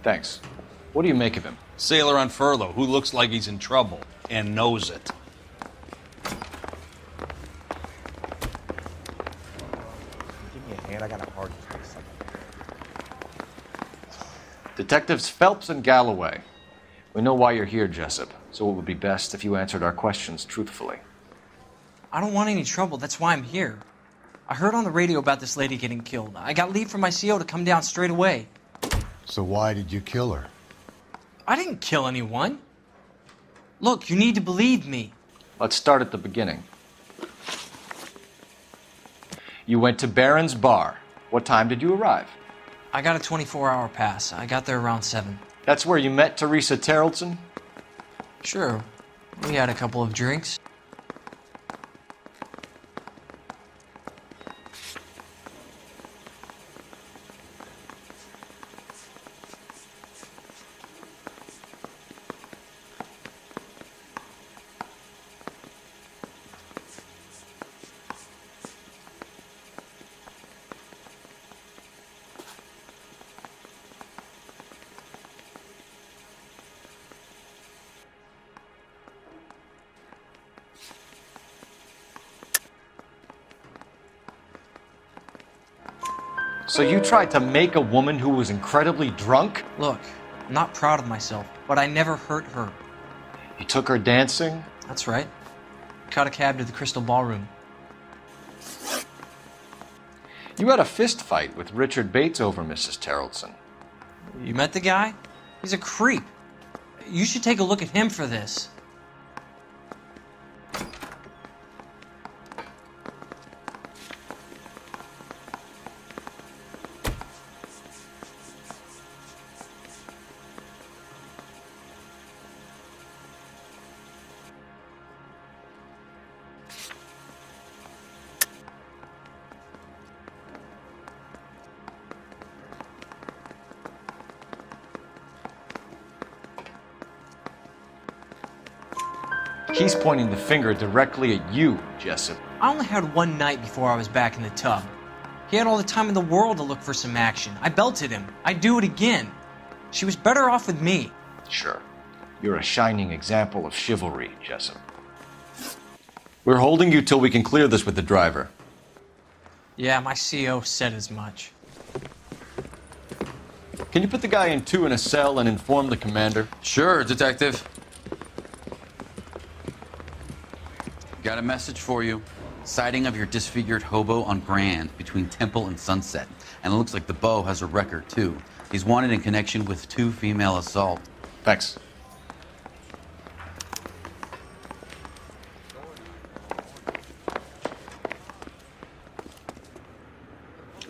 Thanks. What do you make of him? Sailor on furlough who looks like he's in trouble and knows it. Give me a hand, I got a hard case. Detectives Phelps and Galloway. We know why you're here, Jessup, so it would be best if you answered our questions truthfully. I don't want any trouble, that's why I'm here. I heard on the radio about this lady getting killed. I got leave from my CO to come down straight away. So why did you kill her? I didn't kill anyone. Look, you need to believe me. Let's start at the beginning. You went to Barron's Bar. What time did you arrive? I got a 24-hour pass. I got there around 7. That's where you met Teresa Terrelson? Sure. We had a couple of drinks. So you tried to make a woman who was incredibly drunk? Look, I'm not proud of myself, but I never hurt her. You took her dancing? That's right. Caught a cab to the Crystal Ballroom. You had a fist fight with Richard Bates over Mrs. Terrelson. You met the guy? He's a creep. You should take a look at him for this. He's pointing the finger directly at you, Jessup. I only had one night before I was back in the tub. He had all the time in the world to look for some action. I belted him. I'd do it again. She was better off with me. Sure. You're a shining example of chivalry, Jessup. We're holding you till we can clear this with the driver. Yeah, my CO said as much. Can you put the guy in 2 in a cell and inform the commander? Sure, Detective. Got a message for you. Sighting of your disfigured hobo on Grand between Temple and Sunset. And it looks like the Beau has a record, too. He's wanted in connection with 2 female assault. Thanks.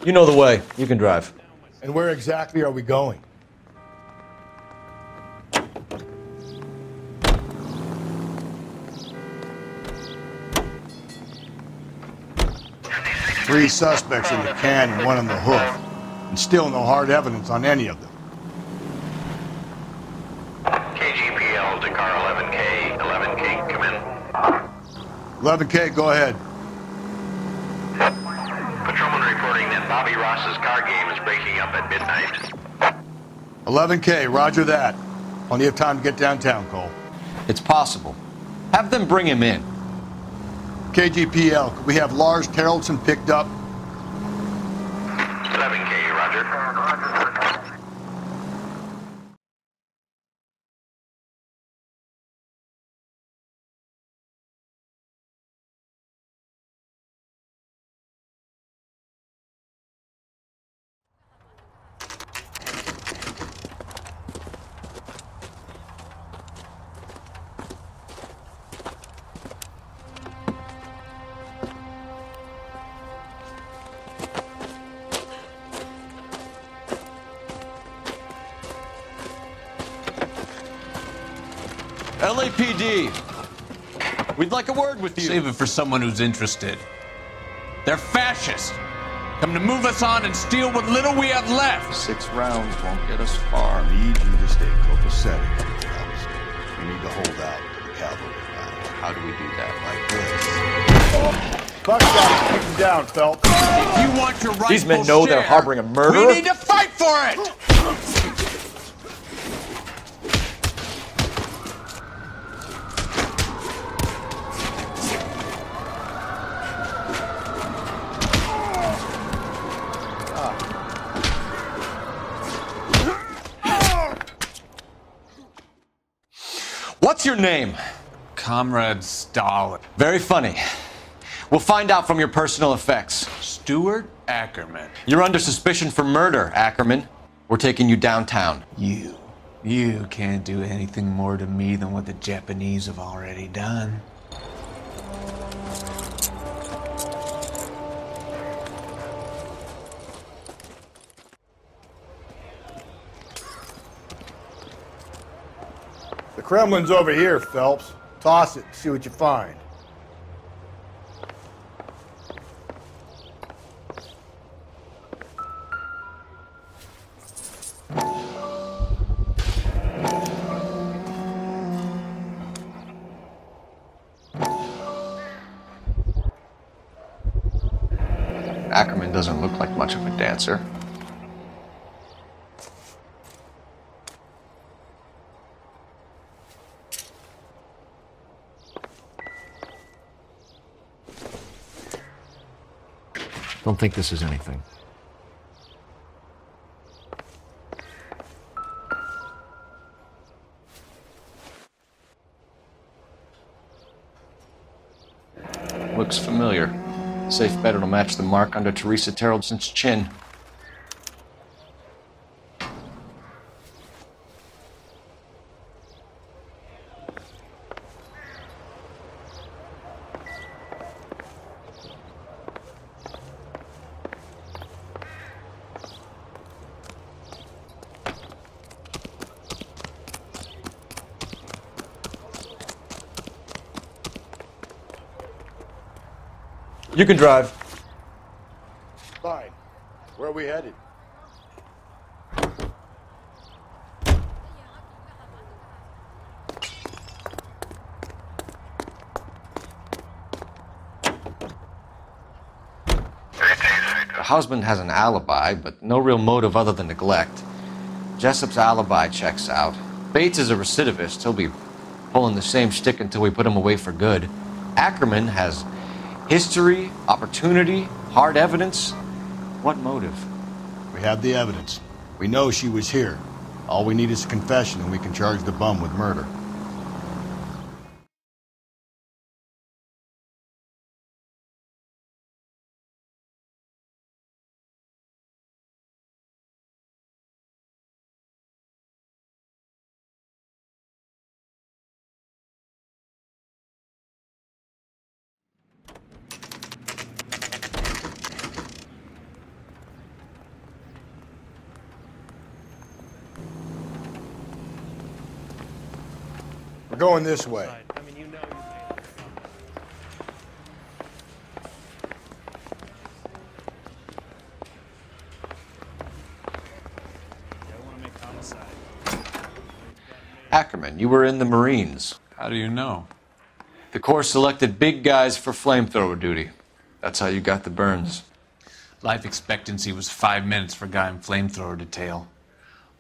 You know the way. You can drive. And where exactly are we going? Three suspects in the can and 1 on the hoof. And still no hard evidence on any of them. KGPL to car 11K. 11K, come in. 11K, go ahead. Patrolman reporting that Bobby Ross's car game is breaking up at midnight. 11K, roger that. Plenty of time to get downtown, Cole. It's possible. Have them bring him in. KGPL, could we have Lars Terrelson picked up? 11K, roger. LAPD, we'd like a word with you. Save it for someone who's interested. They're fascists. Come to move us on and steal what little we have left. 6 rounds won't get us far. I need you to stay copacetic, Phelps. We need to hold out to the cavalry round. How do we do that? Like this. Buck got him. Keep him down, Phelps. If you want your rightful These men know share, they're harboring a murderer? we need to fight for it! What's your name? Comrade Stalin. Very funny. We'll find out from your personal effects. Stuart Ackerman. You're under suspicion for murder, Ackerman. We're taking you downtown. You can't do anything more to me than what the Japanese have already done. The Kremlin's over here, Phelps. Toss it, see what you find. Ackerman doesn't look like much of a dancer. Don't think this is anything. Looks familiar. Safe bet it'll match the mark under Teresa Terreldson's chin. You can drive. Fine. Where are we headed? The husband has an alibi, but no real motive other than neglect. Jessup's alibi checks out. Bates is a recidivist. He'll be pulling the same shtick until we put him away for good. Ackerman has history, opportunity, hard evidence. What motive? We have the evidence. We know she was here. All we need is a confession and we can charge the bum with murder. We're going this way. Ackerman, you were in the Marines. How do you know? The Corps selected big guys for flamethrower duty. That's how you got the burns. Life expectancy was 5 minutes for a guy in flamethrower detail.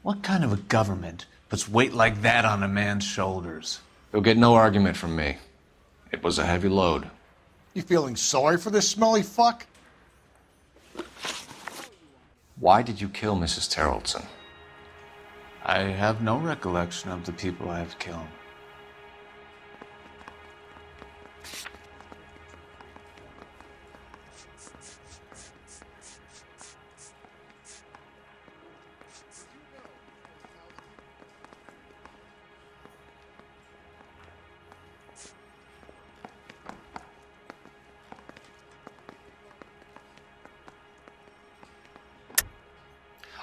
What kind of a government puts weight like that on a man's shoulders? You'll get no argument from me. It was a heavy load. You feeling sorry for this smelly fuck? Why did you kill Mrs. Terreldson? I have no recollection of the people I have killed.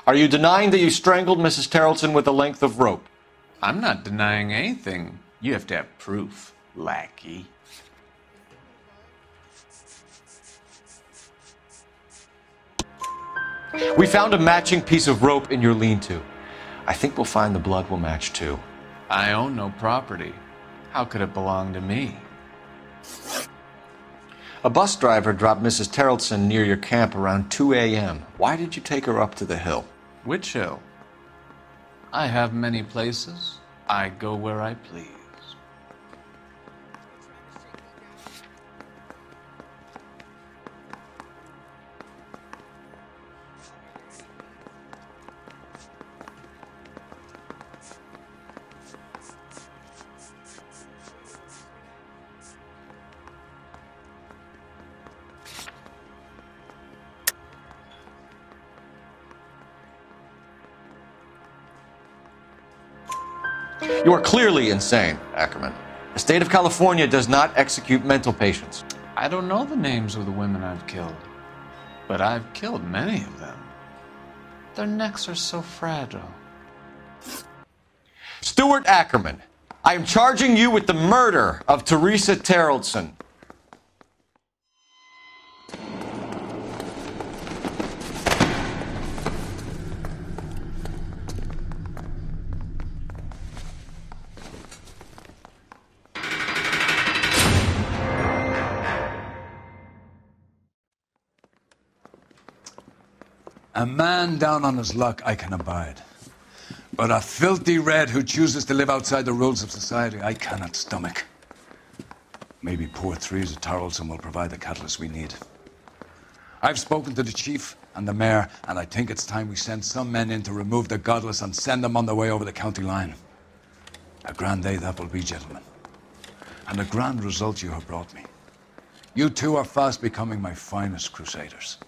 Are you denying that you strangled Mrs. Terreldson with a length of rope? I'm not denying anything. You have to have proof, lackey. We found a matching piece of rope in your lean-to. I think we'll find the blood will match too. I own no property. How could it belong to me? A bus driver dropped Mrs. Terreldson near your camp around 2 a.m. Why did you take her up to the hill? Which hill? I have many places. I go where I please. You are clearly insane, Ackerman. The state of California does not execute mental patients. I don't know the names of the women I've killed, but I've killed many of them. Their necks are so fragile. Stuart Ackerman, I am charging you with the murder of Teresa Terrellson. A man down on his luck I can abide. But a filthy red who chooses to live outside the rules of society, I cannot stomach. Maybe poor Teresa Terrellson will provide the catalyst we need. I've spoken to the chief and the mayor, and I think it's time we send some men in to remove the godless and send them on their way over the county line. A grand day that will be, gentlemen. And a grand result you have brought me. You two are fast becoming my finest crusaders.